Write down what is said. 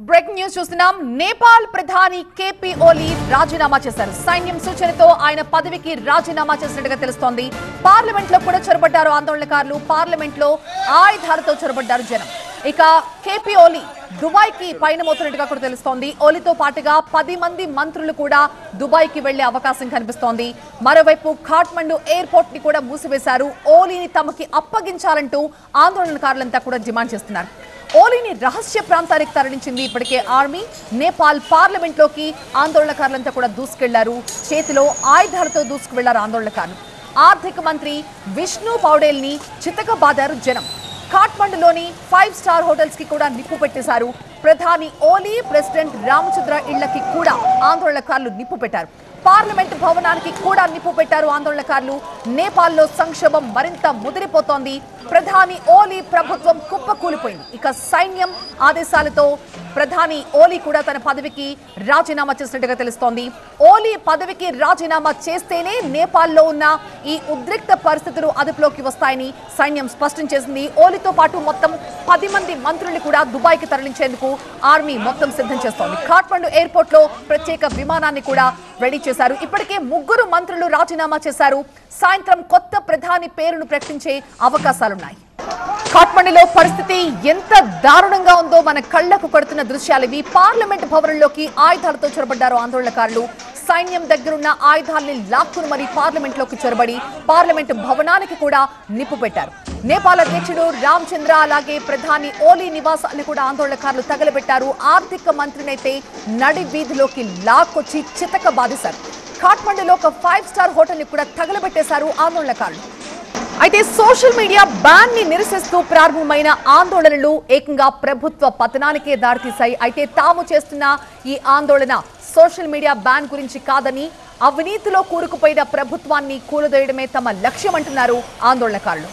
Breaking news చూస్తున్నాం. నేపాల్ ప్రధాని KP ఓలీ రాజీనామా చేశారు. సైన్యం సూచనతో ఆయన పదవికి రాజీనామా చేసినట్టుగా తెలుస్తోంది. పార్లమెంట్ లో కూడా చొరబడ్డారు ఆందోళనకారులు. పార్లమెంట్ లో ఆయుధాలతో చొరబడ్డారు జనం. ఇక కేపీ ఓలీ దుబాయ్ కి పయనమవుతున్నట్టుగా కూడా తెలుస్తోంది. ఓలీతో పాటుగా 10 మంది మంత్రులు కూడా దుబాయ్ కి వెళ్లే అవకాశం కనిపిస్తోంది. మరోవైపు ఖాట్మండు ఎయిర్పోర్ట్ ని కూడా మూసివేశారు. ఓలీని తమకి అప్పగించాలంటూ ఆందోళనకారులంతా కూడా డిమాండ్ చేస్తున్నారు. ఓలీని రహస్య ప్రాంతానికి తరలించింది ఇప్పటికే ఆర్మీ. నేపాల్ పార్లమెంట్ లోకి ఆందోళనకారులంతా కూడా దూసుకెళ్లారు. చేతిలో ఆయుధాలతో దూసుకువెళ్లారు ఆందోళనకారులు. ఆర్థిక మంత్రి విష్ణు పౌడేల్ ని చితకబాదారు జనం. ఖాట్మండులోని 5 స్టార్ హోటల్స్ కి కూడా నిప్పు పెట్టేశారు. ప్రధాని ఓలీ, ప్రెసిడెంట్ రామచంద్ర ఇళ్లకి కూడా ఆందోళనకారులు నిప్పు పెట్టారు. పార్లమెంట్ భవనానికి కూడా నిప్పు పెట్టారు ఆందోళనకారులు. నేపాల్లో సంక్షోభం మరింత ముదిరిపోతోంది. ప్రధాని ఓలీ ప్రభుత్వం కుప్పకూలిపోయింది. ఇక సైన్యం ఆదేశాలతో ప్రధాని ఓలీ కూడా తన పదవికి రాజీనామా చేసినట్టుగా తెలుస్తోంది. ఓలీ పదవికి రాజీనామా చేస్తేనే నేపాల్లో ఉన్న ఈ ఉద్రిక్త పరిస్థితులు అదుపులోకి వస్తాయని సైన్యం స్పష్టం చేసింది. ఓలీతో పాటు మొత్తం 10 మంది మంత్రులు కూడా దుబాయ్కి తరలించేందుకు ఆర్మీ మొత్తం సిద్ధం చేస్తోంది. ఖాట్మండు ఎయిర్పోర్ట్ లో ప్రత్యేక విమానాన్ని కూడా రెడీ చేశారు. ఇప్పటికే 3 మంత్రులు రాజీనామా చేశారు. సాయంత్రం కొత్త ప్రధాని పేరును ప్రకటించే అవకాశాలున్నాయి. ఖాట్మండులో పరిస్థితి ఎంత దారుణంగా ఉందో మన కళ్లకు కడుతున్న దృశ్యాలు ఇవి. పార్లమెంట్ భవనంలోకి ఆయుధాలతో చొరబడ్డారు ఆందోళనకారులు. సైన్యం దగ్గరున్న ఆయుధాల్ని లాక్కుని మరీ పార్లమెంట్ లోకి చొరబడి పార్లమెంట్ భవనానికి కూడా నిప్పు పెట్టారు. నేపాల్ అధ్యక్షుడు రామచంద్ర అలాగే ప్రధాని ఓలీ నివాసాన్ని కూడా ఆందోళనకారులు తగలబెట్టారు. ఆర్థిక మంత్రినైతే నడి వీధిలోకి లాక్కొచ్చి చితక బాధేశారు. ఖాట్మండులో ఒక 5 స్టార్ హోటల్ ని కూడా తగలబెట్టేశారు ఆందోళనకారులు. అయితే సోషల్ మీడియా బ్యాన్ ని నిరసిస్తూ ప్రారంభమైన ఆందోళనలు ఏకంగా ప్రభుత్వ పతనానికే దారితీశాయి. అయితే తాము చేస్తున్న ఈ ఆందోళన సోషల్ మీడియా బ్యాన్ గురించి కాదని, అవినీతిలో కూరుకుపోయిన ప్రభుత్వాన్ని కూలదోయడమే తమ లక్ష్యమంటున్నారు ఆందోళనకారులు.